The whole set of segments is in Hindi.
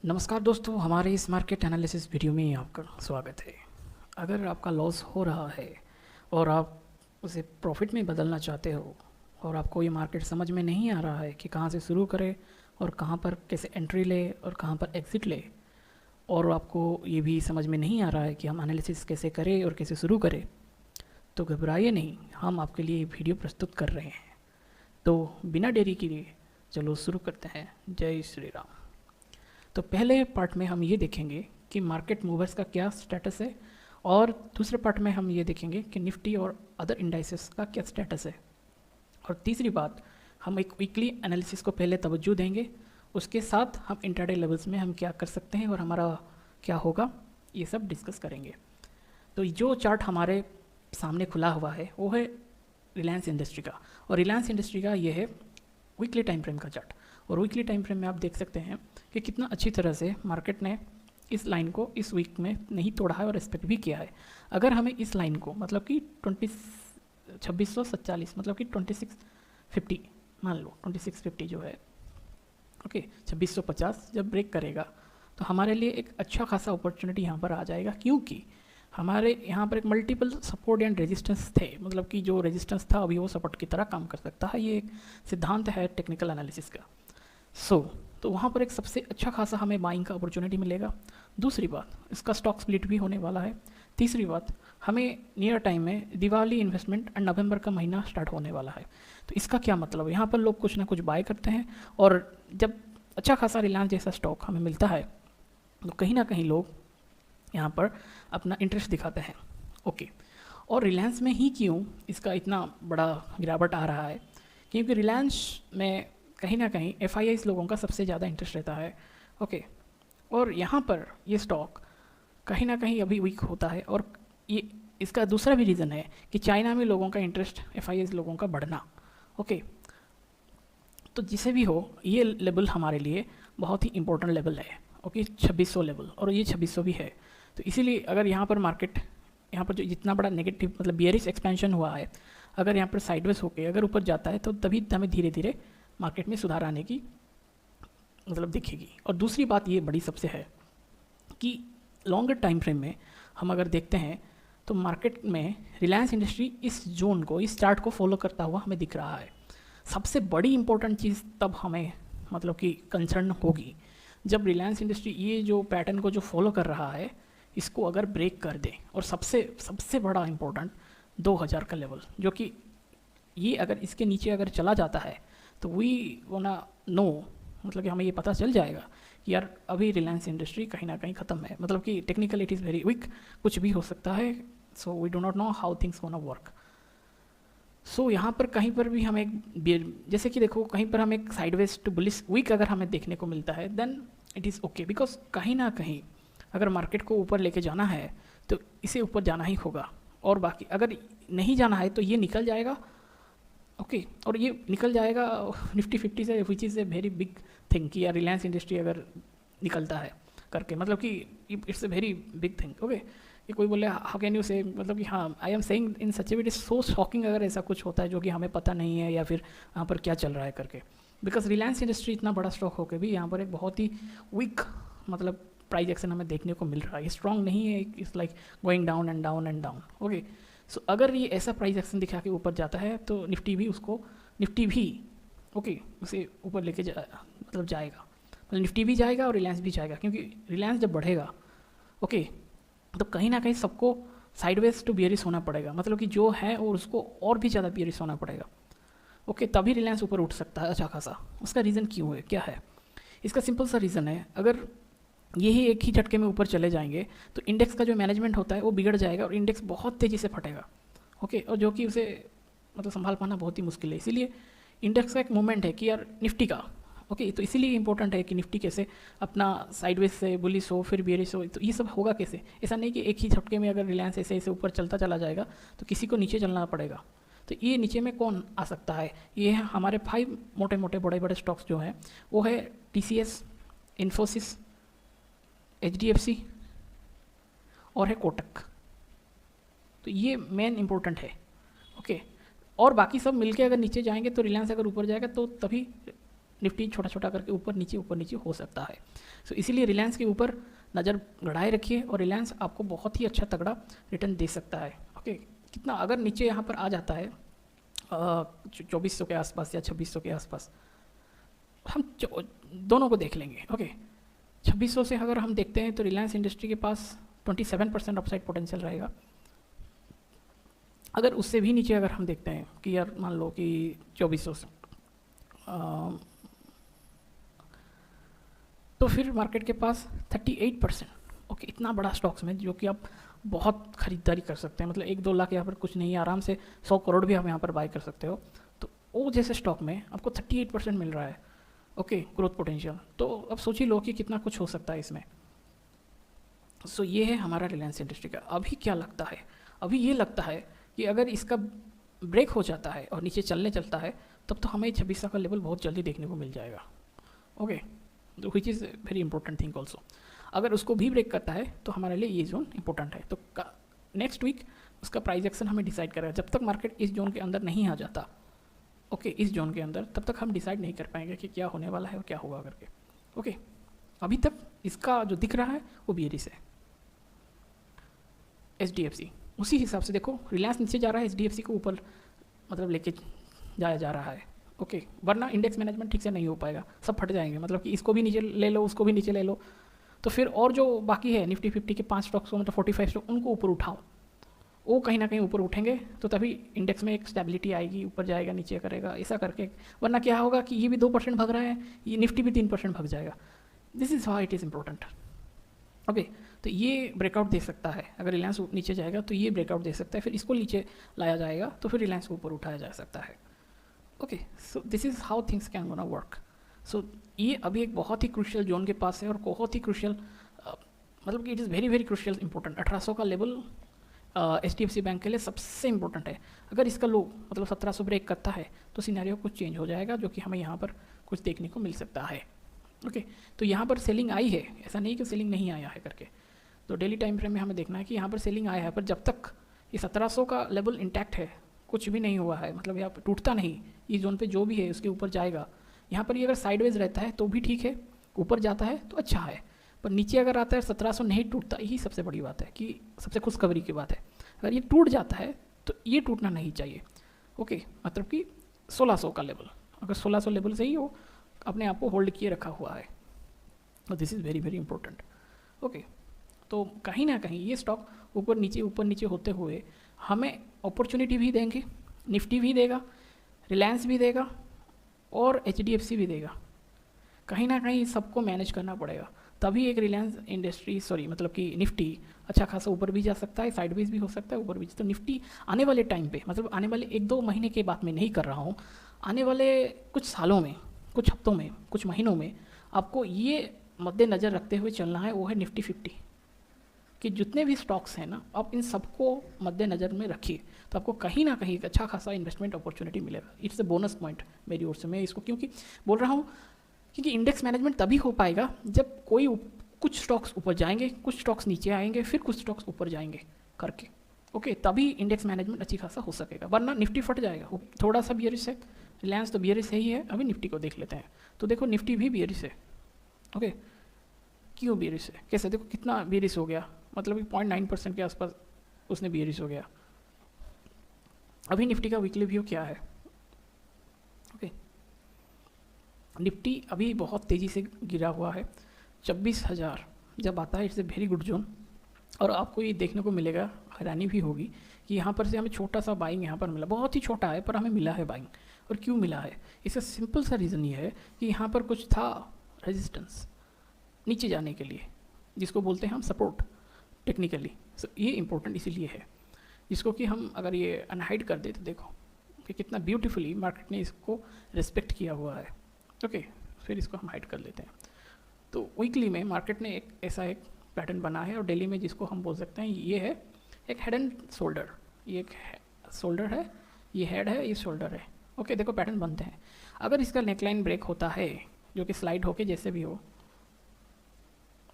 नमस्कार दोस्तों, हमारे इस मार्केट एनालिसिस वीडियो में आपका स्वागत है। अगर आपका लॉस हो रहा है और आप उसे प्रॉफिट में बदलना चाहते हो और आपको ये मार्केट समझ में नहीं आ रहा है कि कहाँ से शुरू करें और कहाँ पर कैसे एंट्री ले और कहाँ पर एग्ज़िट ले, और आपको ये भी समझ में नहीं आ रहा है कि हम एनालिसिस कैसे करें और कैसे शुरू करें, तो घबराइए नहीं, हम आपके लिए वीडियो प्रस्तुत कर रहे हैं। तो बिना देरी किए चलो शुरू करते हैं। जय श्री राम। तो पहले पार्ट में हम ये देखेंगे कि मार्केट मूवर्स का क्या स्टेटस है, और दूसरे पार्ट में हम ये देखेंगे कि निफ्टी और अदर इंडाइसेस का क्या स्टेटस है, और तीसरी बात हम एक वीकली एनालिसिस को पहले तवज्जो देंगे। उसके साथ हम इंट्राडे लेवल्स में हम क्या कर सकते हैं और हमारा क्या होगा, ये सब डिस्कस करेंगे। तो जो चार्ट हमारे सामने खुला हुआ है वो है रिलायंस इंडस्ट्री का, और रिलायंस इंडस्ट्री का ये है वीकली टाइम फ्रेम का चार्ट। और वीकली टाइम फ्रेम में आप देख सकते हैं कि कितना अच्छी तरह से मार्केट ने इस लाइन को इस वीक में नहीं तोड़ा है और रिस्पेक्ट भी किया है। अगर हमें इस लाइन को मतलब कि 2647 मतलब कि 2650 मान लो, 2650 जो है, ओके, 2650 जब ब्रेक करेगा तो हमारे लिए एक अच्छा खासा अपॉर्चुनिटी यहाँ पर आ जाएगा, क्योंकि हमारे यहाँ पर एक मल्टीपल सपोर्ट एंड रेजिस्टेंस थे। मतलब कि जो रेजिस्टेंस था अभी वो सपोर्ट की तरह काम कर सकता है। ये एक सिद्धांत है टेक्निकल एनालिसिस का। तो वहाँ पर एक सबसे अच्छा खासा हमें बाइंग का अपॉर्चुनिटी मिलेगा। दूसरी बात, इसका स्टॉक स्प्लिट भी होने वाला है। तीसरी बात, हमें नियर टाइम में दिवाली इन्वेस्टमेंट और नवंबर का महीना स्टार्ट होने वाला है। तो इसका क्या मतलब है, यहाँ पर लोग कुछ ना कुछ बाय करते हैं, और जब अच्छा खासा रिलायंस जैसा स्टॉक हमें मिलता है तो कहीं ना कहीं लोग यहाँ पर अपना इंटरेस्ट दिखाते हैं। ओके, और रिलायंस में ही क्यों इसका इतना बड़ा गिरावट आ रहा है, क्योंकि रिलायंस में कहीं ना कहीं FIIs लोगों का सबसे ज़्यादा इंटरेस्ट रहता है। ओके, और यहाँ पर ये स्टॉक कहीं ना कहीं अभी वीक होता है, और ये इसका दूसरा भी रीज़न है कि चाइना में लोगों का इंटरेस्ट, FIIs लोगों का बढ़ना। ओके, तो जिसे भी हो, ये लेवल हमारे लिए बहुत ही इंपॉर्टेंट लेवल है। ओके, 2600 लेवल, और ये 2600 भी है। तो इसीलिए अगर यहाँ पर मार्केट, यहाँ पर जो जितना बड़ा नेगेटिव मतलब बियरिश एक्सपेंशन हुआ है, अगर यहाँ पर साइडवेज होकर अगर ऊपर जाता है तो तभी हमें धीरे धीरे मार्केट में सुधार आने की मतलब दिखेगी। और दूसरी बात ये बड़ी सबसे है कि लॉन्गर टाइम फ्रेम में हम अगर देखते हैं तो मार्केट में रिलायंस इंडस्ट्री इस जोन को, इस चार्ट को फॉलो करता हुआ हमें दिख रहा है। सबसे बड़ी इंपॉर्टेंट चीज़ तब हमें मतलब कि कंसर्न होगी जब रिलायंस इंडस्ट्री ये जो पैटर्न को जो फॉलो कर रहा है इसको अगर ब्रेक कर दे, और सबसे सबसे बड़ा इंपॉर्टेंट 2000 का लेवल, जो कि ये अगर इसके नीचे अगर चला जाता है तो वी वोना नो, मतलब कि हमें ये पता चल जाएगा कि यार अभी रिलायंस इंडस्ट्री कहीं ना कहीं ख़त्म है। मतलब कि technical it is very weak, कुछ भी हो सकता है। So we do not know how things gonna work. So यहाँ पर कहीं पर भी हमें जैसे कि देखो, कहीं पर हमें एक साइडवेज टू बुलिश वीक अगर हमें देखने को मिलता है then it is okay, because कहीं ना कहीं अगर मार्केट को ऊपर लेके जाना है तो इसे ऊपर जाना ही होगा, और बाकी अगर नहीं जाना है तो ये निकल जाएगा। ओके, और ये निकल जाएगा निफ्टी 50 से, which is a very big thing कि यार रिलायंस इंडस्ट्री अगर निकलता है करके, मतलब कि it's a very big thing. Okay, ये कोई बोले हाउ कैन यू से, मतलब कि हाँ, I am saying in such it is so shocking अगर ऐसा कुछ होता है जो कि हमें पता नहीं है या फिर यहाँ पर क्या चल रहा है करके। बिकॉज रिलायंस इंडस्ट्री इतना बड़ा स्टॉक होकर भी यहाँ पर एक बहुत ही वीक मतलब प्राइस एक्शन हमें देखने को मिल रहा है। स्ट्रॉन्ग नहीं है, it's like going down and down and down. Okay, so अगर ये ऐसा प्राइस एक्शन दिखा के ऊपर जाता है तो निफ्टी भी ओके उसे ऊपर लेके मतलब जाएगा, मतलब निफ्टी भी जाएगा और रिलायंस भी जाएगा, क्योंकि रिलायंस जब बढ़ेगा ओके तो कहीं ना कहीं सबको साइडवेज टू बियरिश होना पड़ेगा, मतलब कि जो है और उसको और भी ज़्यादा बियरिश होना पड़ेगा। ओके, तभी रिलायंस ऊपर उठ सकता है अच्छा खासा। उसका रीज़न क्यों है, क्या है इसका? सिंपल सा रीज़न है, अगर यही एक ही झटके में ऊपर चले जाएंगे तो इंडेक्स का जो मैनेजमेंट होता है वो बिगड़ जाएगा और इंडेक्स बहुत तेज़ी से फटेगा। ओके, और जो कि उसे मतलब संभाल पाना बहुत ही मुश्किल है। इसीलिए इंडेक्स का एक मूवमेंट है कि यार निफ्टी का, ओके, तो इसीलिए इंपॉर्टेंट है कि निफ्टी कैसे अपना साइडवेज से बुलिश हो फिर बेरिश हो। तो ये सब होगा कैसे? ऐसा नहीं कि एक ही झटके में अगर रिलायंस ऐसे ऐसे ऊपर चलता चला जाएगा तो किसी को नीचे चलना पड़ेगा। तो ये नीचे में कौन आ सकता है? ये है हमारे 5 मोटे मोटे बड़े बड़े स्टॉक्स जो हैं, वो है TCS, इन्फोसिस, HDFC और है कोटक। तो ये मेन इंपॉर्टेंट है। ओके, और बाकी सब मिलके अगर नीचे जाएंगे तो रिलायंस अगर ऊपर जाएगा तो तभी निफ्टी छोटा छोटा करके ऊपर नीचे हो सकता है। सो इसीलिए रिलायंस के ऊपर नज़र गड़ाए रखिए और रिलायंस आपको बहुत ही अच्छा तगड़ा रिटर्न दे सकता है। ओके, कितना अगर नीचे यहाँ पर आ जाता है 2400 के आसपास या 2600 के आसपास, हम दोनों को देख लेंगे। ओके, 2600 से अगर हम देखते हैं तो रिलायंस इंडस्ट्री के पास 27% अपसाइड पोटेंशियल रहेगा। अगर उससे भी नीचे अगर हम देखते हैं कि यार मान लो कि 2400 से तो फिर मार्केट के पास 38%, ओके, इतना बड़ा स्टॉक्स में जो कि आप बहुत खरीदारी कर सकते हैं, मतलब 1-2 लाख यहाँ पर कुछ नहीं है, आराम से 100 करोड़ भी आप यहाँ पर बाय कर सकते हो। तो वो जैसे स्टॉक में आपको 38% मिल रहा है, ओके, ग्रोथ पोटेंशियल। तो अब सोच ही लो कि कितना कुछ हो सकता है इसमें। सो ये है हमारा रिलायंस इंडस्ट्री का। अभी क्या लगता है, अभी ये लगता है कि अगर इसका ब्रेक हो जाता है और नीचे चलता है तब तो हमें 2600 का लेवल बहुत जल्दी देखने को मिल जाएगा। Okay, which is very important thing also. अगर उसको भी ब्रेक करता है तो हमारे लिए ये जोन इंपॉर्टेंट है। तो नेक्स्ट वीक उसका प्राइस एक्शन हमें डिसाइड करेगा। जब तक मार्केट इस जोन के अंदर नहीं आ जाता, ओके, इस जोन के अंदर, तब तक हम डिसाइड नहीं कर पाएंगे कि क्या होने वाला है और क्या होगा करके। ओके, अभी तक इसका जो दिख रहा है वो बियरिश है। HDFC उसी हिसाब से देखो, रिलायंस नीचे जा रहा है, HDFC को ऊपर मतलब लेके जाया जा रहा है। ओके, वरना इंडेक्स मैनेजमेंट ठीक से नहीं हो पाएगा, सब फट जाएंगे। मतलब कि इसको भी नीचे ले लो, उसको भी नीचे ले लो, तो फिर और जो बाकी है निफ्टी 50 के 5 स्टॉक्स को, मतलब 45 स्टॉक, उनको ऊपर उठाओ। वो कहीं ना कहीं ऊपर उठेंगे तो तभी इंडेक्स में एक स्टेबिलिटी आएगी, ऊपर जाएगा नीचे करेगा, ऐसा करके। वरना क्या होगा कि ये भी 2% भाग रहा है, ये निफ्टी भी 3% भाग जाएगा। This is how it is important. Okay, तो ये ब्रेकआउट दे सकता है। अगर रिलायंस नीचे जाएगा तो ये ब्रेकआउट दे सकता है, फिर इसको नीचे लाया जाएगा तो फिर रिलायंस को ऊपर उठाया जा सकता है। Okay, so this is how things can gonna work. So ये अभी एक बहुत ही क्रूशियल जोन के पास है और बहुत ही क्रूशियल, मतलब कि it is very very crucial important. 1800 का लेवल HDFC बैंक के लिए सबसे इंपॉर्टेंट है। अगर इसका लो मतलब 1700 ब्रेक करता है तो सिनेरियो कुछ चेंज हो जाएगा, जो कि हमें यहाँ पर कुछ देखने को मिल सकता है। ओके, तो यहाँ पर सेलिंग आई है, ऐसा नहीं कि सेलिंग नहीं आया है करके। तो डेली टाइम फ्रेम में हमें देखना है कि यहाँ पर सेलिंग आया है, पर जब तक ये 1700 का लेवल इंटैक्ट है, कुछ भी नहीं हुआ है, मतलब यहाँ पर टूटता नहीं, ये जोन पे जो भी है उसके ऊपर जाएगा। यहाँ पर ये अगर साइडवेज रहता है तो भी ठीक है, ऊपर जाता है तो अच्छा है, पर नीचे अगर आता है 1700 नहीं टूटता, यही सबसे बड़ी बात है, कि सबसे खुशखबरी की बात है। अगर ये टूट जाता है तो ये टूटना नहीं चाहिए। ओके, मतलब कि 1600 का लेवल, अगर 1600 लेवल से ही वो अपने आप को होल्ड किए रखा हुआ है, तो this is very very important. Okay, तो कहीं ना कहीं ये स्टॉक ऊपर नीचे होते हुए हमें अपॉर्चुनिटी भी देंगे, निफ्टी भी देगा, रिलायंस भी देगा और HDFC भी देगा। कहीं ना कहीं सबको मैनेज करना पड़ेगा, तभी एक रिलायंस इंडस्ट्री मतलब कि निफ्टी अच्छा खासा ऊपर भी जा सकता है, साइडवेज भी हो सकता है, ऊपर भी। तो निफ्टी आने वाले टाइम पे, मतलब आने वाले 1-2 महीने के बाद में नहीं कर रहा हूँ, आने वाले कुछ सालों में, कुछ हफ्तों में, कुछ महीनों में आपको ये मद्देनज़र रखते हुए चलना है, वो है निफ्टी 50 कि जितने भी स्टॉक्स हैं ना, आप इन सबको मद्देनज़र में रखिए, तो आपको कहीं ना कहीं एक अच्छा खासा इन्वेस्टमेंट अपॉर्चुनिटी मिलेगा। इट्स अ बोनस पॉइंट मेरी ओर से। मैं इसको क्योंकि बोल रहा हूँ, क्योंकि इंडेक्स मैनेजमेंट तभी हो पाएगा जब कुछ स्टॉक्स ऊपर जाएंगे, कुछ स्टॉक्स नीचे आएंगे, फिर कुछ स्टॉक्स ऊपर जाएंगे करके। ओके, तभी इंडेक्स मैनेजमेंट अच्छी खासा हो सकेगा, वरना निफ्टी फट जाएगा। थोड़ा सा बियरिश है, रिलायंस तो बियरिश ही है। अभी निफ्टी को देख लेते हैं, तो देखो निफ्टी भी बियरिश है। ओके, क्यों बियरिश है, कैसे, देखो कितना बियरिश हो गया, मतलब 0.9% के आसपास उसने बियरिश हो गया। अभी निफ्टी का वीकली व्यू क्या है? ओके, निफ्टी अभी बहुत तेज़ी से गिरा हुआ है। 26,000 जब आता है, it's a very good zone. और आपको ये देखने को मिलेगा, हैरानी भी होगी कि यहाँ पर से हमें छोटा सा बाइंग यहाँ पर मिला, बहुत ही छोटा है पर हमें मिला है बाइंग। और क्यों मिला है, इसका सिंपल सा रीज़न ये है कि यहाँ पर कुछ था रेजिस्टेंस नीचे जाने के लिए, जिसको बोलते हैं हम सपोर्ट टेक्निकली। सो ये इंपॉर्टेंट इसीलिए है, जिसको कि हम अगर ये अनहाइड कर दे तो देखो कि कितना ब्यूटीफुली मार्केट ने इसको रिस्पेक्ट किया हुआ है। ओके, फिर इसको हम हाइड कर लेते हैं। तो वीकली में मार्केट ने एक ऐसा एक पैटर्न बना है, और डेली में जिसको हम बोल सकते हैं ये है एक हेड एंड शोल्डर। ये एक शोल्डर है, ये हेड है, ये शोल्डर है। ओके, देखो पैटर्न बनते हैं। अगर इसका नेकलाइन ब्रेक होता है, जो कि स्लाइड होके जैसे भी हो,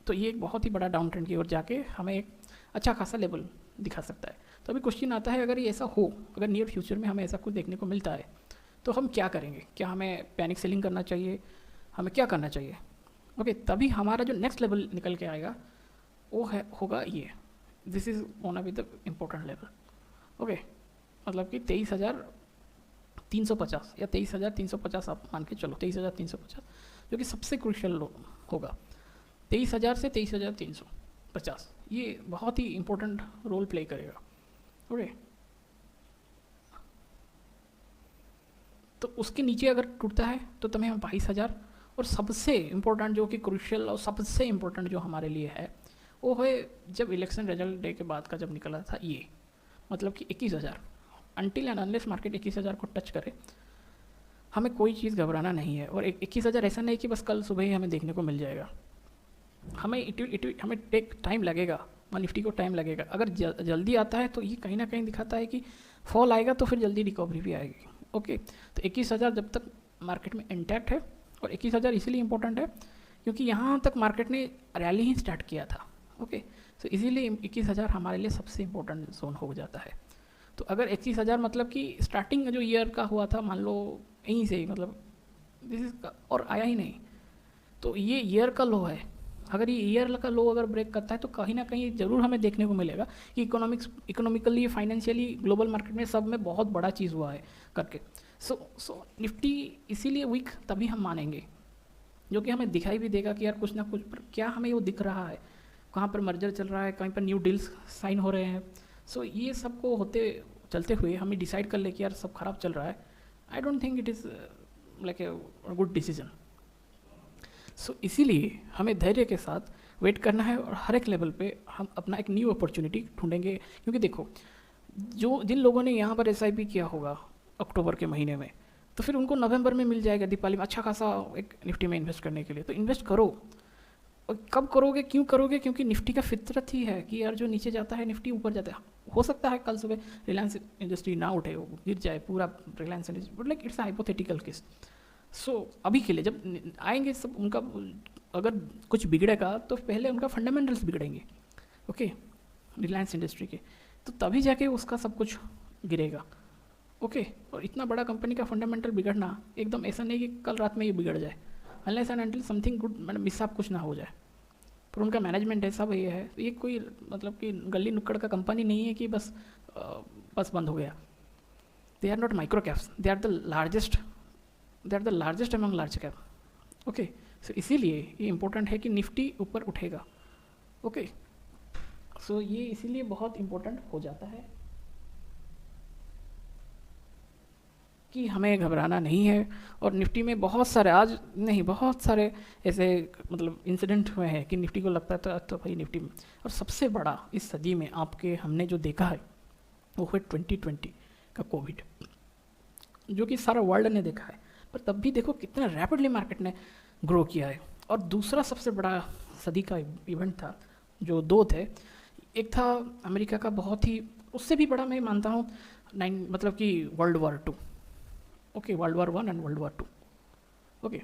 तो ये एक बहुत ही बड़ा डाउन ट्रेंड की ओर जाके हमें एक अच्छा खासा लेवल दिखा सकता है। तो अभी क्वेश्चन आता है, अगर ये ऐसा हो, अगर नियर फ्यूचर में हमें ऐसा कुछ देखने को मिलता है, तो हम क्या करेंगे, क्या हमें पैनिक सेलिंग करना चाहिए, हमें क्या करना चाहिए? ओके, तभी हमारा जो नेक्स्ट लेवल निकल के आएगा वो है होगा ये, this is gonna be the important level. Okay, मतलब कि 23,350 या 23,350 आप मान के चलो, 23,350 जो कि सबसे क्रूशियल होगा। 23,000 से 23,350 ये बहुत ही इंपॉर्टेंट रोल प्ले करेगा। ओके, तो उसके नीचे अगर टूटता है तो तुम्हें हम 22,000, और सबसे इम्पोर्टेंट जो कि क्रूशियल और सबसे इम्पोर्टेंट जो हमारे लिए है वो है जब इलेक्शन रिजल्ट डे के बाद का जब निकला था ये, मतलब कि 21,000। अनटिल एंड अनलेस मार्केट 21,000 को टच करे हमें कोई चीज़ घबराना नहीं है। और 21,000 ऐसा नहीं कि बस कल सुबह ही हमें देखने को मिल जाएगा, हमें टेक टाइम लगेगा, निफ्टी को टाइम लगेगा। अगर जल्दी आता है तो ये कहीं ना कहीं दिखाता है कि फॉल आएगा तो फिर जल्दी रिकवरी भी आएगी। ओके, तो 21,000 जब तक मार्केट में इंटैक्ट है, और 21,000 इसीलिए इंपॉर्टेंट है क्योंकि यहाँ तक मार्केट ने रैली ही स्टार्ट किया था। ओके, तो इसीलिए 21,000 हमारे लिए सबसे इम्पोर्टेंट जोन हो जाता है। तो अगर 21,000 मतलब कि स्टार्टिंग जो ईयर का हुआ था, मान लो यहीं से ही, मतलब दिस इज और आया ही नहीं, तो ये ईयर का लो है। अगर ये ईयर का लो अगर ब्रेक करता है तो कहीं ना कहीं ज़रूर हमें देखने को मिलेगा कि इकोनॉमिकली, फाइनेंशियली, ग्लोबल मार्केट में सब में बहुत बड़ा चीज़ हुआ है करके। सो निफ्टी इसीलिए वीक तभी हम मानेंगे, जो कि हमें दिखाई भी देगा कि यार कुछ ना कुछ पर क्या हमें वो दिख रहा है, कहाँ पर मर्जर चल रहा है, कहीं पर न्यू डील्स साइन हो रहे हैं। सो ये सब को होते चलते हुए हमें डिसाइड कर ले कि यार सब खराब चल रहा है। I don't think it is like a good decision. So इसीलिए हमें धैर्य के साथ वेट करना है और हर एक लेवल पे हम अपना एक न्यू अपॉर्चुनिटी ढूंढेंगे। क्योंकि देखो, जिन लोगों ने यहाँ पर SIP किया होगा अक्टूबर के महीने में, तो फिर उनको नवंबर में मिल जाएगा दीपावली में अच्छा खासा एक निफ्टी में इन्वेस्ट करने के लिए। तो इन्वेस्ट करो, और कब करोगे, क्यों करोगे? क्योंकि निफ्टी का फितरत ही है कि यार जो नीचे जाता है निफ्टी ऊपर जाता है। हो सकता है कल सुबह रिलायंस इंडस्ट्री ना उठे, वो गिर जाए पूरा Reliance industry, but like it's a hypothetical case. So अभी के लिए जब आएंगे सब, उनका अगर कुछ बिगड़ेगा तो पहले उनका फंडामेंटल्स बिगड़ेंगे, ओके, रिलायंस इंडस्ट्री के, तो तभी जाके उसका सब कुछ गिरेगा। ओके, और इतना बड़ा कंपनी का फंडामेंटल बिगड़ना एकदम ऐसा नहीं कि कल रात में ये बिगड़ जाए, unless and until something good, मतलब मिसअप कुछ ना हो जाए। पर उनका मैनेजमेंट है, सब ये है, ये कोई मतलब कि गली नुक्कड़ का कंपनी नहीं है कि बस बंद हो गया। They are not micro caps, they are the largest among large cap. Okay, so इसीलिए ये इंपॉर्टेंट है कि निफ्टी ऊपर उठेगा। ओके, सो ये इसीलिए बहुत इंपॉर्टेंट हो जाता है कि हमें घबराना नहीं है। और निफ्टी में बहुत सारे, आज नहीं बहुत सारे ऐसे मतलब इंसिडेंट हुए हैं कि निफ्टी को लगता था तो भाई निफ्टी में, और सबसे बड़ा इस सदी में आपके हमने जो देखा है वो है 2020 का कोविड, जो कि सारा वर्ल्ड ने देखा है। पर तब भी देखो कितना रैपिडली मार्केट ने ग्रो किया है। और दूसरा सबसे बड़ा सदी का इवेंट था, जो दो थे, एक था अमेरिका का बहुत ही, उससे भी बड़ा मैं मानता हूँ मतलब कि world war 2। Okay, world war 1 and world war 2। Okay,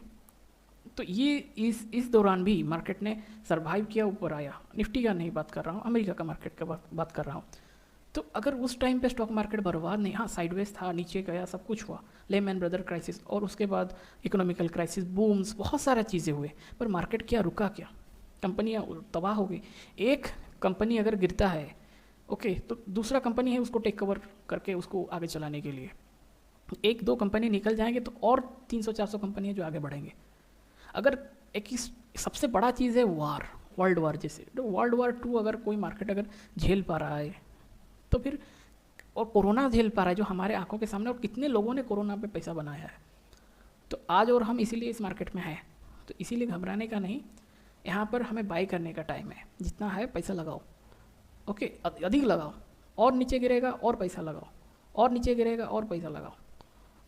तो ये इस दौरान भी मार्केट ने सर्वाइव किया, ऊपर आया। निफ्टी का नहीं बात कर रहा हूँ, अमेरिका का मार्केट का बात कर रहा हूँ। तो अगर उस टाइम पे स्टॉक मार्केट बर्बाद नहीं, हाँ साइडवेज था, नीचे गया, सब कुछ हुआ, लेमैन ब्रदर क्राइसिस, और उसके बाद इकोनॉमिकल क्राइसिस, बूम्स, बहुत सारी चीज़ें हुए, पर मार्केट क्या रुका, क्या कंपनियाँ तबाह हो गई। एक कंपनी अगर गिरता है, ओके, तो दूसरा कंपनी है उसको टेक कवर करके उसको आगे चलाने के लिए। एक दो कंपनी निकल जाएंगे तो और 300-400 कंपनियाँ जो आगे बढ़ेंगे। अगर एक सबसे बड़ा चीज़ है वार, वर्ल्ड वार जैसे, तो वर्ल्ड वार 2 अगर कोई मार्केट अगर झेल पा रहा है तो फिर, और कोरोना झेल पा रहा है जो हमारे आंखों के सामने, और कितने लोगों ने कोरोना पे पैसा बनाया है, तो आज और हम इसीलिए इस मार्केट में हैं। तो इसीलिए घबराने का नहीं, यहाँ पर हमें बाई करने का टाइम है। जितना है पैसा लगाओ, ओके, अधिक लगाओ, और नीचे गिरेगा और पैसा लगाओ, और नीचे गिरेगा और पैसा लगाओ,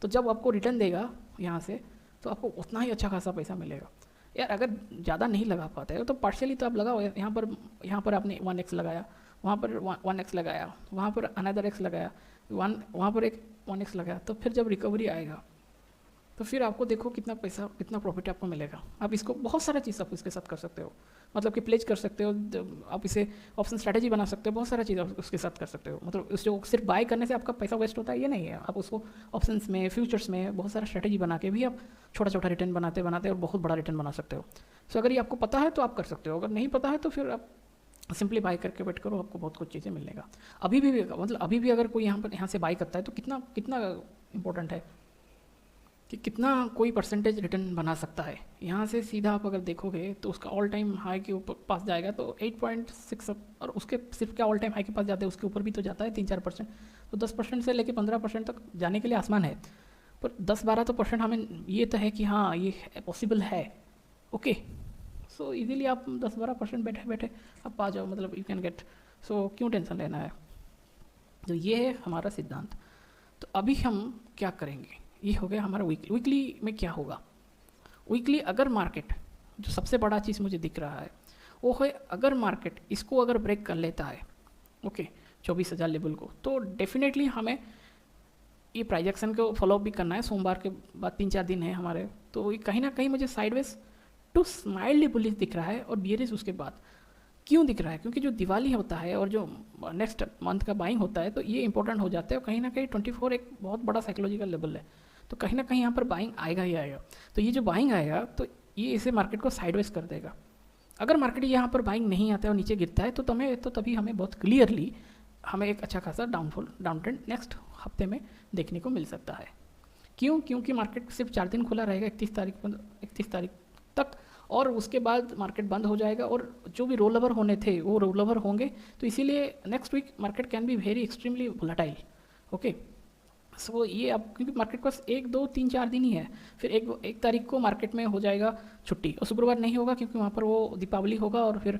तो जब आपको रिटर्न देगा यहाँ से तो आपको उतना ही अच्छा खासा पैसा मिलेगा। यार अगर ज़्यादा नहीं लगा पाते हो तो पार्शियली तो आप लगाओ। यहाँ पर आपने 1x लगाया, वहाँ पर 1x लगाया, वहाँ पर अनदर x लगाया, वहाँ पर एक 1x लगाया, तो फिर जब रिकवरी आएगा तो फिर आपको देखो कितना पैसा, कितना प्रॉफिट आपको मिलेगा। आप इसको बहुत सारा चीज़ आप इसके साथ कर सकते हो, मतलब कि प्लेज कर सकते हो, आप इसे ऑप्शन स्ट्रैटेजी बना सकते हो, बहुत सारा चीज़ आप उसके साथ कर सकते हो। मतलब उस जो सिर्फ बाय करने से आपका पैसा वेस्ट होता है ये नहीं है, आप उसको ऑप्शंस में, फ्यूचर्स में बहुत सारा स्ट्रैटेजी बना के भी आप छोटा छोटा रिटर्न बनाते बनाते और बहुत बड़ा रिटर्न बना सकते हो। सो अगर ये आपको पता है तो आप कर सकते हो, अगर नहीं पता है तो फिर आप सिंपली बाय करके वेट करो, आपको बहुत कुछ चीज़ें मिलेगा। अभी भी मतलब अभी भी अगर कोई यहाँ से बाय करता है तो कितना कितना इंपॉर्टेंट है कि कितना कोई परसेंटेज रिटर्न बना सकता है। यहाँ से सीधा आप अगर देखोगे तो उसका ऑल टाइम हाई के ऊपर पास जाएगा तो 8.6, और उसके सिर्फ क्या ऑल टाइम हाई के पास जाते हैं, उसके ऊपर भी तो जाता है 3-4%। तो 10% से लेकर 15% तक जाने के लिए आसमान है, पर 10-12 तो परसेंट हमें ये तो है कि हाँ ये पॉसिबल है। ओके, सो इजीली आप 10-12% बैठे बैठे आप पा जाओ, मतलब यू कैन गेट। सो क्यों टेंशन लेना है। तो ये है हमारा सिद्धांत। तो अभी हम क्या करेंगे, ये हो गया हमारा वीकली। वीकली में क्या होगा, वीकली अगर मार्केट, जो सबसे बड़ा चीज़ मुझे दिख रहा है वो है, अगर मार्केट इसको अगर ब्रेक कर लेता है ओके 24,000 लेवल को, तो डेफिनेटली हमें ये प्राइजेक्शन को फॉलोअप भी करना है। सोमवार के बाद 3-4 दिन है हमारे, तो कहीं ना कहीं मुझे साइडवेज टू स्माइल्डली बुलिश दिख रहा है। और बियरिश उसके बाद क्यों दिख रहा है, क्योंकि जो दिवाली होता है और जो नेक्स्ट मंथ का बाइंग होता है तो ये इंपॉर्टेंट हो जाता है। और कहीं ना कहीं 24 एक बहुत बड़ा साइकोलॉजिकल लेवल है, तो कहीं ना कहीं यहाँ पर बाइंग आएगा ही आएगा। तो ये जो बाइंग आएगा तो ये इसे मार्केट को साइडवेज कर देगा। अगर मार्केट यहाँ पर बाइंग नहीं आता है और नीचे गिरता है तो तभी हमें बहुत क्लियरली हमें एक अच्छा खासा डाउन ट्रेंड नेक्स्ट हफ्ते में देखने को मिल सकता है। क्यों, क्योंकि मार्केट सिर्फ 4 दिन खुला रहेगा 31 तारीख तक, और उसके बाद मार्केट बंद हो जाएगा और जो भी रोल ओवर होने थे वो रोल ओवर होंगे। तो इसीलिए next week market can be very extremely volatile. Okay, so ये अब क्योंकि मार्केट के पास 1, 2, 3, 4 दिन ही है, फिर एक तारीख को मार्केट में हो जाएगा छुट्टी, और शुक्रवार नहीं होगा क्योंकि वहाँ पर वो दीपावली होगा, और फिर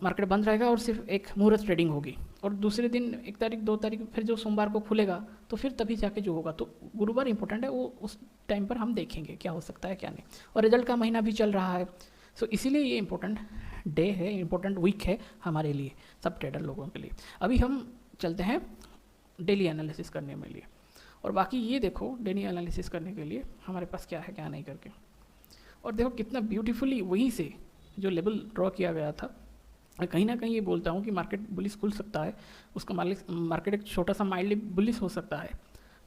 मार्केट बंद रहेगा और सिर्फ एक मुहूर्त ट्रेडिंग होगी। और दूसरे दिन 1 तारीख 2 तारीख फिर जो सोमवार को खुलेगा तो फिर तभी जाके जो होगा। तो गुरुवार इंपॉर्टेंट है, वो उस टाइम पर हम देखेंगे क्या हो सकता है क्या नहीं। और रिजल्ट का महीना भी चल रहा है, सो इसीलिए ये इंपॉर्टेंट डे है, इंपॉर्टेंट वीक है हमारे लिए, सब ट्रेडर लोगों के लिए। अभी हम चलते हैं डेली एनालिसिस करने में लिए, और बाकी ये देखो डेली एनालिसिस करने के लिए हमारे पास क्या है क्या नहीं करके। और देखो कितना ब्यूटीफुली वहीं से जो लेवल ड्रॉ किया गया था। कहीं ना कहीं ये बोलता हूँ कि मार्केट बुलिश खुल सकता है, उसका मार्केट एक छोटा सा माइल्डली बुलिश हो सकता है,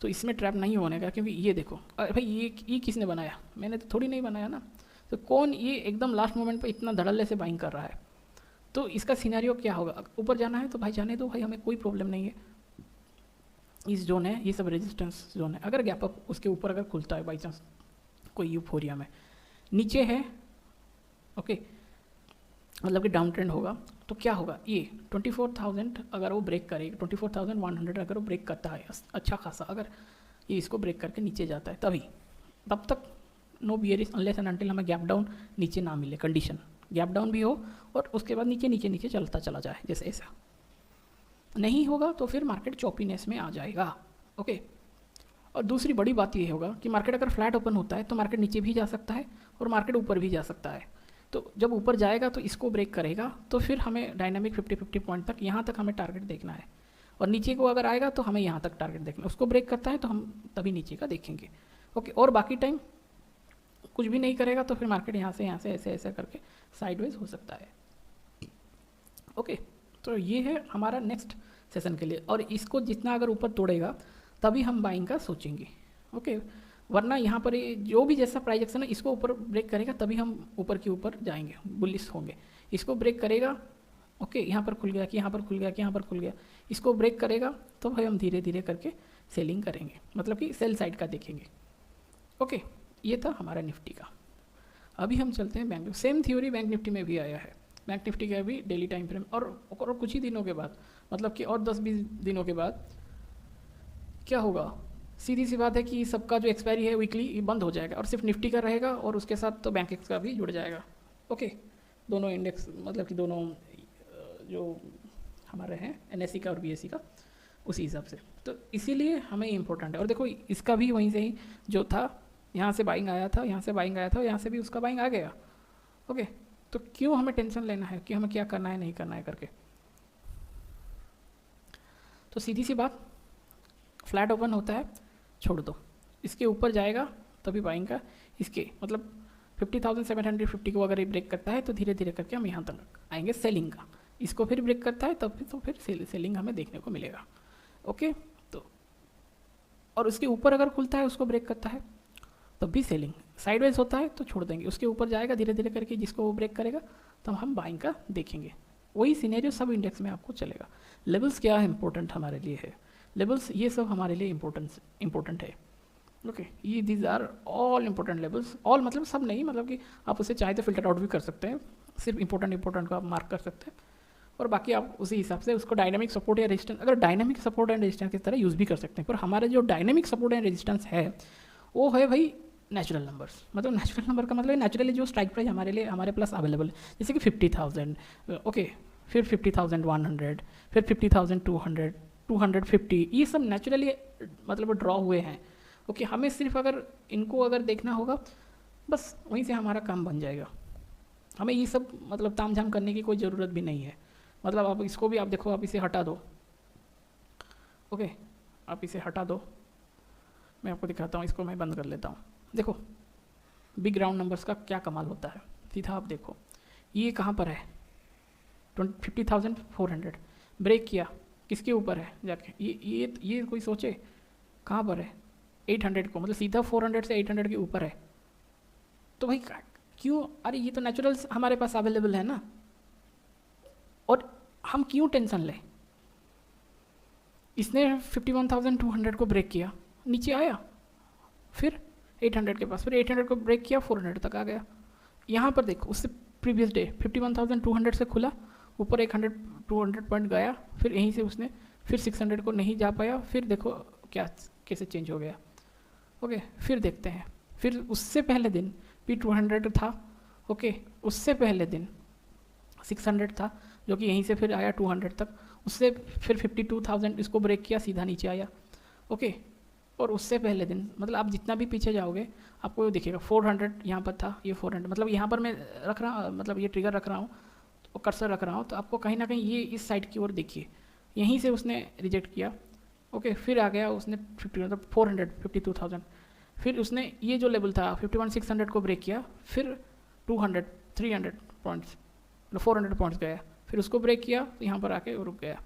तो इसमें ट्रैप नहीं होने का। क्योंकि ये देखो, अरे भाई ये किसने बनाया, मैंने तो थोड़ी नहीं बनाया ना। तो कौन ये एकदम लास्ट मोमेंट पे इतना धड़ल्ले से बाइंग कर रहा है, तो इसका सिनेरियो क्या होगा। ऊपर जाना है तो भाई जाने दो भाई, हमें कोई प्रॉब्लम नहीं है। इस जोन है, ये सब रेजिस्टेंस जोन है। अगर गैप अप उसके ऊपर अगर खुलता है बाई चांस कोई यूफोरिया में, नीचे है ओके मतलब कि डाउन ट्रेंड होगा, तो क्या होगा, ये 24,000 अगर वो ब्रेक करेगा, 24,100 अगर वो ब्रेक करता है अच्छा खासा, अगर ये इसको ब्रेक करके नीचे जाता है तब तक no bearish unless and until हमें गैप डाउन नीचे ना मिले, कंडीशन गैप डाउन भी हो और उसके बाद नीचे चलता चला जाए जैसे ऐसा नहीं होगा तो फिर मार्केट चॉपीनेस में आ जाएगा। ओके, और दूसरी बड़ी बात ये होगा कि मार्केट अगर फ्लैट ओपन होता है तो मार्केट नीचे भी जा सकता है और मार्केट ऊपर भी जा सकता है। तो जब ऊपर जाएगा तो इसको ब्रेक करेगा तो फिर हमें डायनामिक 50-50 पॉइंट तक यहाँ तक हमें टारगेट देखना है, और नीचे को अगर आएगा तो हमें यहाँ तक टारगेट देखना है। उसको ब्रेक करता है तो हम तभी नीचे का देखेंगे। ओके, और बाकी टाइम कुछ भी नहीं करेगा तो फिर मार्केट यहाँ से ऐसे करके साइडवेज हो सकता है। ओके, तो ये है हमारा नेक्स्ट सेशन के लिए, और इसको जितना अगर ऊपर तोड़ेगा तभी हम बाइंग का सोचेंगे। ओके, वरना यहाँ पर जो भी जैसा प्राइजेक्शन है इसको ऊपर ब्रेक करेगा तभी हम ऊपर के ऊपर जाएंगे, बुलिश होंगे। इसको ब्रेक करेगा ओके, यहाँ पर खुल गया कि यहाँ पर खुल गया कि यहाँ पर खुल गया, इसको ब्रेक करेगा तो भाई हम धीरे धीरे करके सेलिंग करेंगे, मतलब कि सेल साइड का देखेंगे। ओके, ये था हमारा निफ्टी का। अभी हम चलते हैं bank Nifty. Same theory bank Nifty में भी आया है। बैंक निफ्टी का भी डेली टाइम फ्रेम और कुछ ही दिनों के बाद, मतलब कि और 10-20 दिनों के बाद क्या होगा, सीधी सी बात है कि सबका जो एक्सपायरी है वीकली बंद हो जाएगा और सिर्फ निफ्टी का रहेगा और उसके साथ तो बैंक का भी जुड़ जाएगा। ओके, दोनों इंडेक्स मतलब कि दोनों जो हमारे हैं एनएससी का और बीएससी का उसी हिसाब से, तो इसीलिए हमें इम्पोर्टेंट है। और देखो इसका भी वहीं से ही जो था, यहाँ से बाइंग आया था, यहाँ से बाइंग आया था, यहाँ से भी उसका बाइंग आ गया। ओके, तो क्यों हमें टेंशन लेना है कि हमें क्या करना है नहीं करना है करके। तो सीधी सी बात, फ्लैट ओपन होता है छोड़ दो, इसके ऊपर जाएगा तभी बाइंग का इसके मतलब 50,750 को अगर ये ब्रेक करता है तो धीरे धीरे करके हम यहाँ तक आएंगे सेलिंग का। इसको फिर ब्रेक करता है तब तो फिर सेलिंग हमें देखने को मिलेगा। ओके, तो और उसके ऊपर अगर खुलता है उसको ब्रेक करता है तब भी सेलिंग, साइडवेज होता है तो छोड़ देंगे, उसके ऊपर जाएगा धीरे धीरे करके जिसको वो ब्रेक करेगा तब हम बाइंग का देखेंगे। वही सिनेरियो सब इंडेक्स में आपको चलेगा। लेवल्स क्या इंपॉर्टेंट हमारे लिए है, लेवल्स ये सब हमारे लिए इंपॉर्टेंट है। ओके, ये these are all important levels, all मतलब सब नहीं, मतलब कि आप उसे चाहे तो फिल्टर आउट भी कर सकते हैं, सिर्फ इंपॉर्टेंट को आप मार्क कर सकते हैं और बाकी आप उसी हिसाब से उसको डायनामिक सपोर्ट या रेजिस्टेंस, अगर डायनामिक सपोर्ट एंड रेजिस्टेंस की तरह यूज़ भी कर सकते हैं। पर हमारे जो डायनामिक सपोर्ट एंड रेजिस्टेंस है वो है भाई नेचुरल नंबर्स, मतलब नेचुरल नंबर का मतलब नेचुरली जो स्ट्राइक प्राइस हमारे लिए हमारे पास अवेलेबल है, जैसे कि 50,000, ओके, फिर 50,100, फिर 50,200, 250, ये सब नेचुरली मतलब ड्रॉ हुए हैं। ओके, हमें सिर्फ अगर इनको अगर देखना होगा बस वहीं से हमारा काम बन जाएगा। हमें ये सब मतलब ताम झाम करने की कोई ज़रूरत भी नहीं है। मतलब आप इसको भी आप देखो, आप इसे हटा दो, ओके, आप इसे हटा दो, मैं आपको दिखाता हूँ, इसको मैं बंद कर लेता हूँ। देखो बिग राउंड नंबर्स का क्या कमाल होता है, सीधा आप देखो ये कहाँ पर है, 50,400 ब्रेक किया, किसके ऊपर है जाके, ये कोई सोचे कहाँ पर है, 800 को, मतलब सीधा 400 से 800 के ऊपर है। तो भाई क्यों, अरे ये तो नेचुरल हमारे पास अवेलेबल है ना, और हम क्यों टेंशन लें। इसने 51,200 को ब्रेक किया, नीचे आया, फिर 800 के पास, फिर 800 को ब्रेक किया, 400 तक आ गया। यहाँ पर देखो उससे प्रीवियस डे 51,200 से खुला, ऊपर 200 पॉइंट गया, फिर यहीं से उसने फिर 600 को नहीं जा पाया, फिर देखो क्या कैसे चेंज हो गया। ओके, फिर देखते हैं, फिर उससे पहले दिन भी 200 था, ओके, उससे पहले दिन 600 था जो कि यहीं से फिर आया 200 तक, उससे फिर 52,000 इसको ब्रेक किया, सीधा नीचे आया। ओके, और उससे पहले दिन मतलब आप जितना भी पीछे जाओगे आपको दिखेगा 400 यहाँ पर था, ये 400, मतलब यहाँ पर मैं रख रहा, मतलब ये ट्रिगर रख रहा हूँ और कर्सर रख रहा हूँ, तो आपको कहीं ना कहीं ये इस साइड की ओर देखिए, यहीं से उसने रिजेक्ट किया। ओके, फिर आ गया उसने 52,000, फिर उसने ये जो लेवल था 51,600 को ब्रेक किया, फिर 200 300 पॉइंट्स, 400 पॉइंट्स गया, फिर उसको ब्रेक किया तो यहाँ पर आके रुक गया।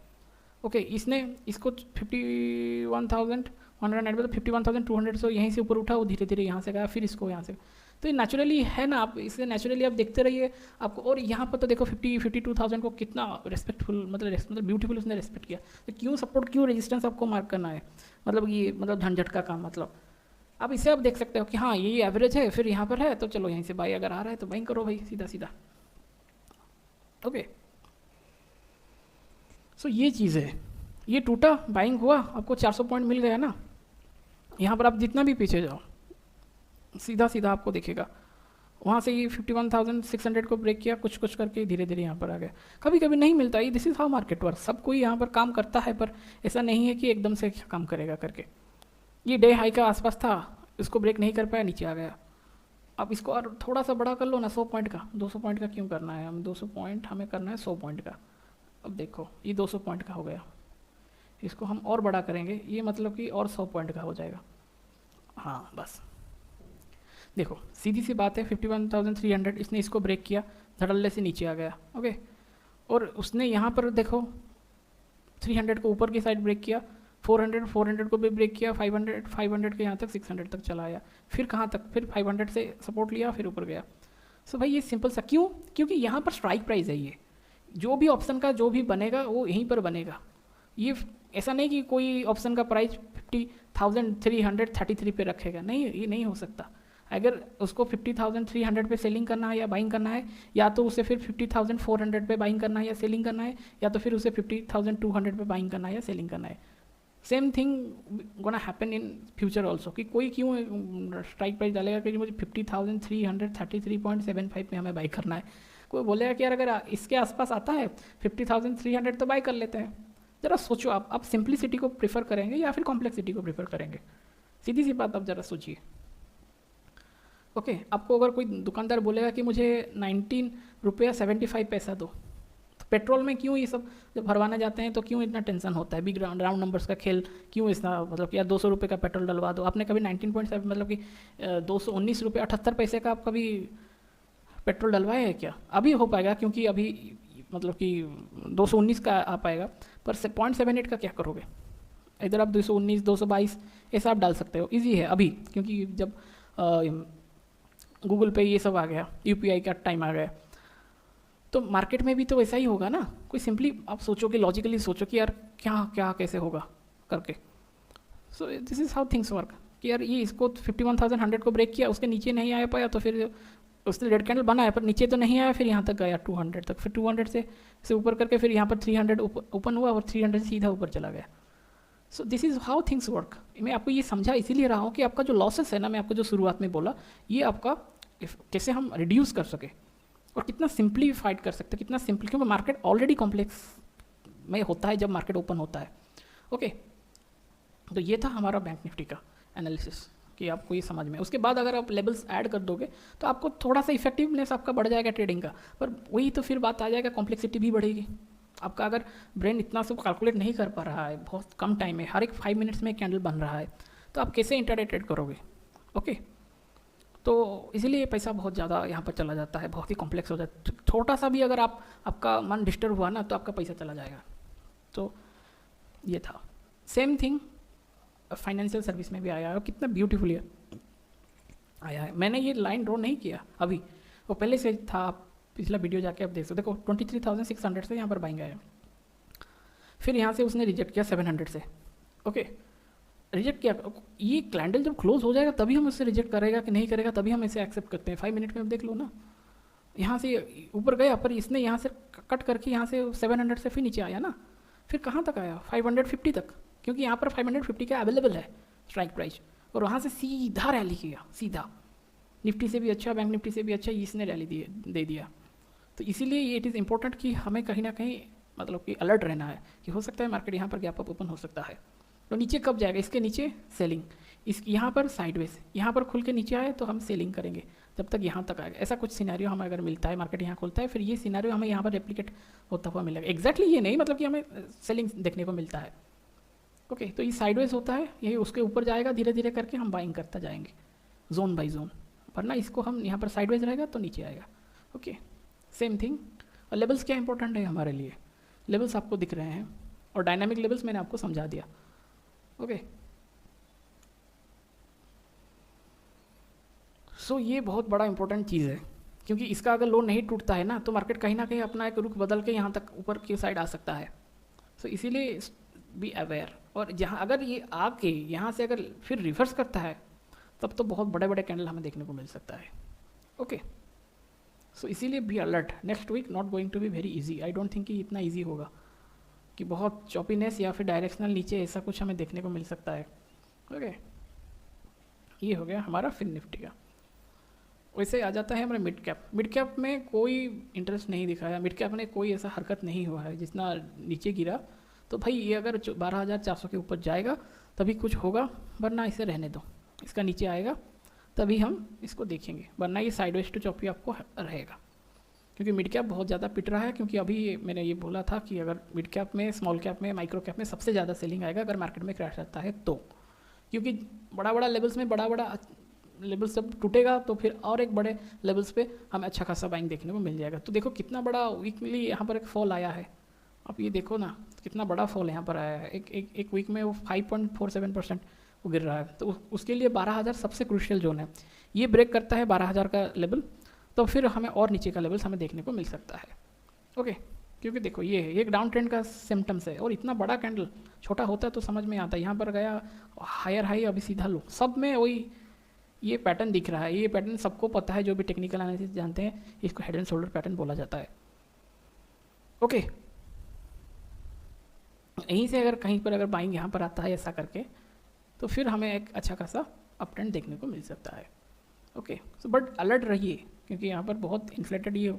ओके, इसने इसको 51,190 मतलब 51,200 से यहीं से ऊपर उठा, वो धीरे धीरे यहाँ से गया, फिर इसको यहाँ से, तो ये नेचुरली है ना, आप इसे नेचुरली आप देखते रहिए आपको। और यहाँ पर तो देखो 52,000 को कितना रेस्पेक्टफुल मतलब ब्यूटीफुल उसने रेस्पेक्ट किया। तो क्यों सपोर्ट, क्यों रेजिस्टेंस आपको मार्क करना है, मतलब ये मतलब झंझट का काम। मतलब आप इसे आप देख सकते हो कि हाँ ये एवरेज है, फिर यहाँ पर है, तो चलो यहीं से बाई अगर आ रहा है तो बाइंग करो भाई, सीधा सीधा। ओके, सो ये चीज़ है, ये टूटा, बाइंग हुआ, आपको 400 पॉइंट मिल गया ना। यहाँ पर आप जितना भी पीछे जाओ सीधा सीधा आपको दिखेगा, वहाँ से ये 51,600 को ब्रेक किया, कुछ कुछ करके धीरे धीरे यहाँ पर आ गया। कभी कभी नहीं मिलता, ये this is how market work, सब कोई यहाँ पर काम करता है, पर ऐसा नहीं है कि एकदम से काम करेगा करके। ये डे हाई का आसपास था, इसको ब्रेक नहीं कर पाया, नीचे आ गया। अब इसको और थोड़ा सा बड़ा कर लो ना, 100 पॉइंट का, 200 पॉइंट का क्यों करना है, हम 200 पॉइंट हमें करना है 100 पॉइंट का। अब देखो ये 200 पॉइंट का हो गया, इसको हम और बड़ा करेंगे, ये मतलब कि और 100 पॉइंट का हो जाएगा। हाँ बस देखो सीधी सी बात है, 51,300 इसने इसको ब्रेक किया, धड़ल्ले से नीचे आ गया। ओके, और उसने यहाँ पर देखो 300 को ऊपर की साइड ब्रेक किया, 400 को भी ब्रेक किया, 500 के यहाँ तक 600 तक चला आया, फिर कहाँ तक, फिर 500 से सपोर्ट लिया, फिर ऊपर गया। सो भाई ये सिंपल सा, क्यों, क्योंकि यहाँ पर स्ट्राइक प्राइस है, ये जो भी ऑप्शन का जो भी बनेगा वो यहीं पर बनेगा। ये ऐसा नहीं कि कोई ऑप्शन का प्राइस 50,333 पे रखेगा, नहीं, ये नहीं हो सकता। अगर उसको 50,300 पे सेलिंग करना है या बाइंग करना है, या तो उसे फिर 50,400 पे बाइंग करना है या सेलिंग करना है, या तो फिर उसे 50,200 पे बाइंग करना है या सेलिंग करना है। Same thing gonna happen in future also, कि कोई क्यों स्ट्राइक प्राइस डालेगा कि मुझे 50,333.75 पे हमें बाई करना है। कोई बोलेगा कि यार अगर इसके आसपास आता है 50,300 तो बाई कर लेते हैं। ज़रा सोचो, आप सिंप्लिसिटी को प्रेफर करेंगे या फिर कॉम्प्लेक्सिटी को प्रेफर करेंगे, सीधी सी बात आप ज़रा सोचिए। आपको अगर कोई दुकानदार बोलेगा कि मुझे 19 रुपया 75 पैसा दो, तो पेट्रोल में क्यों ये सब जब भरवाने जाते हैं तो क्यों इतना टेंशन होता है, बिग राउंड नंबर्स का खेल क्यों इतना, मतलब कि यार 200 रुपये का पेट्रोल डलवा दो। आपने कभी 19.7 मतलब कि 219 रुपये 78 पैसे का आप कभी पेट्रोल डलवाया है क्या? अभी हो पाएगा क्योंकि अभी मतलब कि 219 का आ पाएगा, पर 0.78 का क्या करोगे? इधर आप 219 222 ऐसा आप डाल सकते हो, इजी है अभी, क्योंकि जब गूगल पे ये सब आ गया, यूपीआई का टाइम आ गया, तो मार्केट में भी तो वैसा ही होगा ना। कोई सिंपली आप सोचो कि लॉजिकली सोचो कि यार क्या क्या कैसे होगा करके। सो this is how things work कि यार ये इसको 51,100 को ब्रेक किया, उसके नीचे नहीं आ पाया, तो फिर उसने रेड कैंडल बनाया पर नीचे तो नहीं आया, फिर यहाँ तक गया 200 तक, फिर 200 से ऊपर करके फिर यहाँ पर 300 ओपन हुआ और 300 से सीधा ऊपर चला गया। सो this is how things work. मैं आपको ये समझा इसीलिए रहा हूँ कि आपका जो लॉसेस है ना, मैं आपको जो शुरुआत में बोला, ये आपका कैसे हम रिड्यूस कर सके और कितना सिंप्लीफाइड कर सकते, कितना सिंपल, क्योंकि मार्केट ऑलरेडी कॉम्प्लेक्स में होता है जब मार्केट ओपन होता है। ओके, तो ये था हमारा बैंक निफ्टी का एनालिसिस कि आपको ये समझ में। उसके बाद अगर आप लेवल्स ऐड कर दोगे तो आपको थोड़ा सा इफेक्टिवनेस आपका बढ़ जाएगा ट्रेडिंग का, पर वही तो फिर बात आ जाएगा, कॉम्प्लेक्सिटी भी बढ़ेगी आपका। अगर ब्रेन इतना सब कैलकुलेट नहीं कर पा रहा है, बहुत कम टाइम में हर एक 5 मिनट्स में एक कैंडल बन रहा है, तो आप कैसे इंट्राडे ट्रेड करोगे? ओके, तो इसीलिए पैसा बहुत ज़्यादा यहाँ पर चला जाता है, बहुत ही कॉम्प्लेक्स हो जाता है। छोटा सा भी अगर आपका मन डिस्टर्ब हुआ ना तो आपका पैसा चला जाएगा। तो ये था सेम थिंग फाइनेंशियल सर्विस में भी आया है, और कितना ब्यूटीफुली आया है। मैंने ये लाइन ड्रॉ नहीं किया अभी, वो पहले से था, आप पिछला वीडियो जाके आप देख सकते। देखो 23,600 से यहाँ पर बाइंग आया, फिर यहाँ से उसने रिजेक्ट किया 700 से। ओके, रिजेक्ट किया, ये कैंडल जब क्लोज हो जाएगा तभी हम उससे रिजेक्ट करेगा कि नहीं करेगा, तभी हम इसे एक्सेप्ट करते हैं। 5 मिनट में आप देख लो ना, यहाँ से ऊपर गया पर इसने यहाँ से कट करके यहाँ से 700 से फिर नीचे आया ना, फिर कहाँ तक आया? 550 तक, क्योंकि यहाँ पर 550 का अवेलेबल है स्ट्राइक प्राइस, और वहाँ से सीधा रैली किया, सीधा निफ्टी से भी अच्छा, बैंक निफ्टी से भी अच्छा इसने रैली दे दिया। तो इसीलिए ये इट इज़ इम्पोर्टेंट कि हमें कहीं ना कहीं मतलब कि अलर्ट रहना है कि हो सकता है मार्केट यहाँ पर गैप अप ओपन हो सकता है। तो नीचे कब जाएगा? इसके नीचे सेलिंग, इस यहाँ पर साइडवेज, यहाँ पर खुल के नीचे आए तो हम सेलिंग करेंगे जब तक यहाँ तक आएगा। ऐसा कुछ सिनेरियो हमें अगर मिलता है, मार्केट यहाँ खुलता है, फिर ये सिनेरियो हमें यहाँ पर रेप्लिकेट होता हुआ मिलेगा। एग्जैक्टली ये नहीं, मतलब कि हमें सेलिंग देखने को मिलता है। ओके, तो ये साइडवेज होता है, यही उसके ऊपर जाएगा, धीरे धीरे करके हम बाइंग करता जाएंगे जोन बाई जोन, वरना इसको हम यहाँ पर साइडवेज रहेगा तो नीचे आएगा। Okay, same thing. और लेवल्स क्या इंपॉर्टेंट है हमारे लिए? लेवल्स आपको दिख रहे हैं, और डायनामिक लेवल्स मैंने आपको समझा दिया। ओके, सो ये बहुत बड़ा इंपॉर्टेंट चीज़ है, क्योंकि इसका अगर लो नहीं टूटता है ना तो मार्केट कहीं ना कहीं अपना एक रुख बदल के यहाँ तक ऊपर की साइड आ सकता है। सो इसीलिए बी अवेयर। और जहाँ अगर ये आके यहाँ से अगर फिर रिवर्स करता है तब तो बहुत बड़े बड़े कैंडल हमें देखने को मिल सकता है। ओके, सो इसीलिए be alert. Next week not going to be very easy. I don't think कि इतना इजी होगा कि बहुत चॉपीनेस या फिर डायरेक्शनल नीचे ऐसा कुछ हमें देखने को मिल सकता है। ओके, ये हो गया हमारा फिन निफ्टी का। वैसे आ जाता है हमारे मिड कैप। मिड कैप में कोई इंटरेस्ट नहीं दिखाया, मिड कैप में कोई ऐसा हरकत नहीं हुआ है। जितना नीचे गिरा तो भाई ये अगर 12,400 के ऊपर जाएगा तभी कुछ होगा, वरना इसे रहने दो। इसका नीचे आएगा तभी हम इसको देखेंगे, वरना ये साइडवेज टू चॉपी आपको रहेगा। क्योंकि मिड कैप बहुत ज़्यादा पिट रहा है, क्योंकि अभी मैंने ये बोला था कि अगर मिड कैप में, स्मॉल कैप में, माइक्रो कैप में सबसे ज़्यादा सेलिंग आएगा अगर मार्केट में क्रैश आता है तो। क्योंकि बड़ा बड़ा लेवल्स में बड़ा लेवल्स जब टूटेगा तो फिर और एक बड़े लेवल्स पे हमें अच्छा खासा बाइंग देखने को मिल जाएगा। तो देखो कितना बड़ा वीकली यहाँ पर एक फॉल आया है, आप ये देखो ना कितना बड़ा फॉल यहाँ पर आया है। एक वीक में वो 5.47% वो गिर रहा है। तो उसके लिए 12,000 सबसे क्रूशियल जोन है। ये ब्रेक करता है 12,000 का लेवल तो फिर हमें और नीचे का लेवल्स हमें देखने को मिल सकता है। ओके, क्योंकि देखो ये एक डाउन ट्रेंड का सिम्टम्स है, और इतना बड़ा कैंडल छोटा होता है तो समझ में आता है। यहाँ पर गया हायर हाई, अभी सीधा लो, सब में वही ये पैटर्न दिख रहा है। ये पैटर्न सबको पता है, जो भी टेक्निकल एनालिसिस जानते हैं, इसको हेड एंड शोल्डर पैटर्न बोला जाता है। ओके, यहीं से अगर कहीं पर अगर बाइंग यहाँ पर आता है ऐसा करके तो फिर हमें एक अच्छा खासा अप ट्रेंड देखने को मिल सकता है। ओके, सो बट अलर्ट रहिए, क्योंकि यहाँ पर बहुत इन्फ्लेटेड ये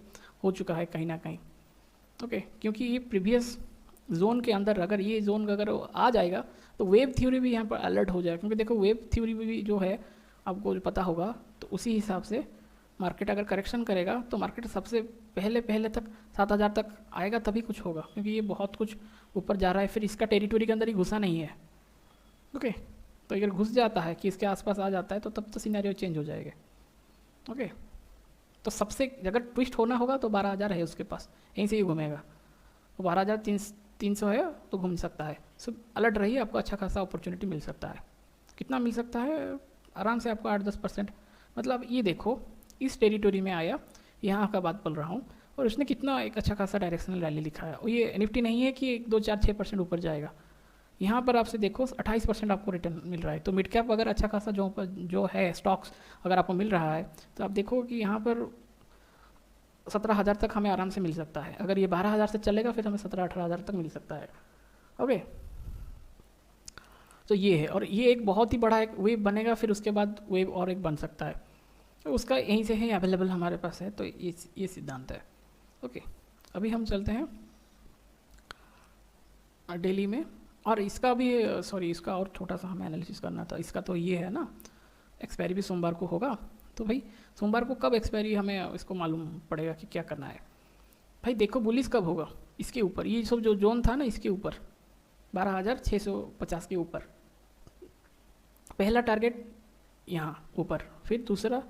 हो चुका है कहीं ना कहीं। ओके, क्योंकि ये प्रीवियस जोन के अंदर अगर ये जोन अगर आ जाएगा तो वेव थ्योरी भी यहाँ पर अलर्ट हो जाएगा। क्योंकि देखो वेव थ्योरी भी जो है आपको जो पता होगा तो उसी हिसाब से मार्केट अगर करेक्शन करेगा तो मार्केट सबसे पहले तक 7000 तक आएगा तभी कुछ होगा, क्योंकि ये बहुत कुछ ऊपर जा रहा है, फिर इसका टेरिटरी के अंदर ही घुसा नहीं है। ओके, तो अगर घुस जाता है कि इसके आसपास आ जाता है तो तब तो सिनेरियो चेंज हो जाएगा। ओके, तो सबसे अगर ट्विस्ट होना होगा तो 12000 है उसके पास, यहीं से ही घूमेगा। तो 12300 है तो घूम सकता है। सब अलर्ट रहिए, आपको अच्छा खासा अपॉर्चुनिटी मिल सकता है। कितना मिल सकता है? आराम से आपको 8-10%। मतलब ये देखो, इस टेरिटरी में आया, यहाँ का बात बोल रहा हूँ, और उसने कितना एक अच्छा खासा डायरेक्शनल रैली लिखा है। और ये निफ्टी नहीं है कि 1, 2, 4, 6% ऊपर जाएगा। यहाँ पर आपसे देखो 28% आपको रिटर्न मिल रहा है। तो मिड कैप अगर अच्छा खासा जो है स्टॉक्स अगर आपको मिल रहा है तो आप देखो कि यहाँ पर 17000 तक हमें आराम से मिल सकता है। अगर ये 12000 से चलेगा फिर हमें 17-18 तक मिल सकता है। ओके, तो ये है, और ये एक बहुत ही बड़ा एक वेव बनेगा, फिर उसके बाद वेव और एक बन सकता है, तो उसका यहीं से ही अवेलेबल हमारे पास है। तो ये सिद्धांत है। ओके, अभी हम चलते हैं डेली में, और इसका भी इसका और छोटा सा हमें एनालिसिस करना था। इसका तो ये है ना, एक्सपायरी भी सोमवार को होगा, तो भाई सोमवार को कब एक्सपायरी हमें इसको मालूम पड़ेगा कि क्या करना है। भाई देखो बुलिस कब होगा, इसके ऊपर, ये सब जो जोन था ना इसके ऊपर 12650 के ऊपर, पहला टारगेट यहाँ ऊपर, फिर दूसरा,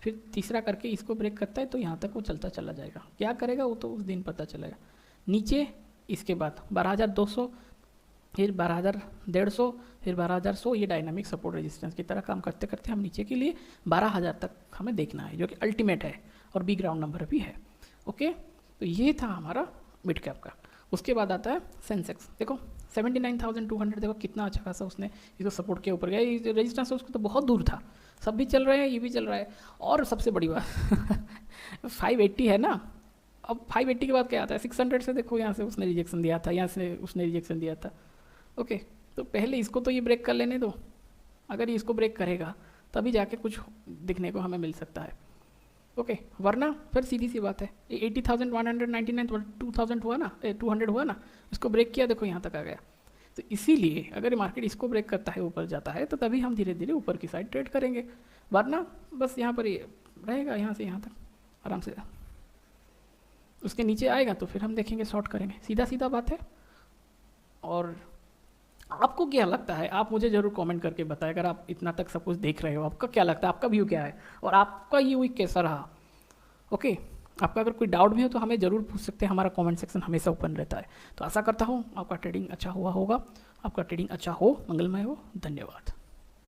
फिर तीसरा करके इसको ब्रेक करता है तो यहाँ तक वो चलता चला जाएगा। क्या करेगा वो तो उस दिन पता चलेगा। नीचे इसके बाद 12200, फिर 12150, फिर 12100, ये डायनामिक सपोर्ट रेजिस्टेंस की तरह काम करते करते हम नीचे के लिए 12000 तक हमें देखना है, जो कि अल्टीमेट है और बी ग्राउंड नंबर भी है। ओके, तो ये था हमारा मिड कैप का। उसके बाद आता है सेंसेक्स। देखो 79,200, देखो कितना अच्छा खासा उसने इसको सपोर्ट के ऊपर गया। ये रेजिस्टेंस उसको तो बहुत दूर था, सब भी चल रहे हैं, ये भी चल रहा है। और सबसे बड़ी बात 580 है ना, अब 580 के बाद क्या आता है 600 से। देखो यहाँ से उसने रिजेक्शन दिया था, यहाँ से उसने रिजेक्शन दिया था। ओके, तो पहले इसको तो ये ब्रेक कर लेने दो। अगर ये इसको ब्रेक करेगा तभी जाके कुछ दिखने को हमें मिल सकता है। ओके, वरना फिर सीधी सी बात है, 80,199, 2000 हुआ ना, 200 हुआ ना, इसको ब्रेक किया, देखो यहाँ तक आ गया। तो इसीलिए अगर मार्केट इसको ब्रेक करता है, ऊपर जाता है, तो तभी हम धीरे धीरे ऊपर की साइड ट्रेड करेंगे, वरना बस यहाँ पर ये रहेगा, यहाँ से यहाँ तक आराम से। उसके नीचे आएगा तो फिर हम देखेंगे, शॉर्ट करेंगे, सीधा सीधा बात है। और आपको क्या लगता है, आप मुझे ज़रूर कमेंट करके बताएं। अगर आप इतना तक सब कुछ देख रहे हो, आपका क्या लगता है, आपका व्यू क्या है, और आपका ये वीक कैसा रहा। ओके, आपका अगर कोई डाउट भी हो तो हमें ज़रूर पूछ सकते हैं, हमारा कमेंट सेक्शन हमेशा ओपन रहता है। तो आशा करता हूँ आपका ट्रेडिंग अच्छा हुआ होगा, आपका ट्रेडिंग अच्छा हो, मंगलमय हो। धन्यवाद।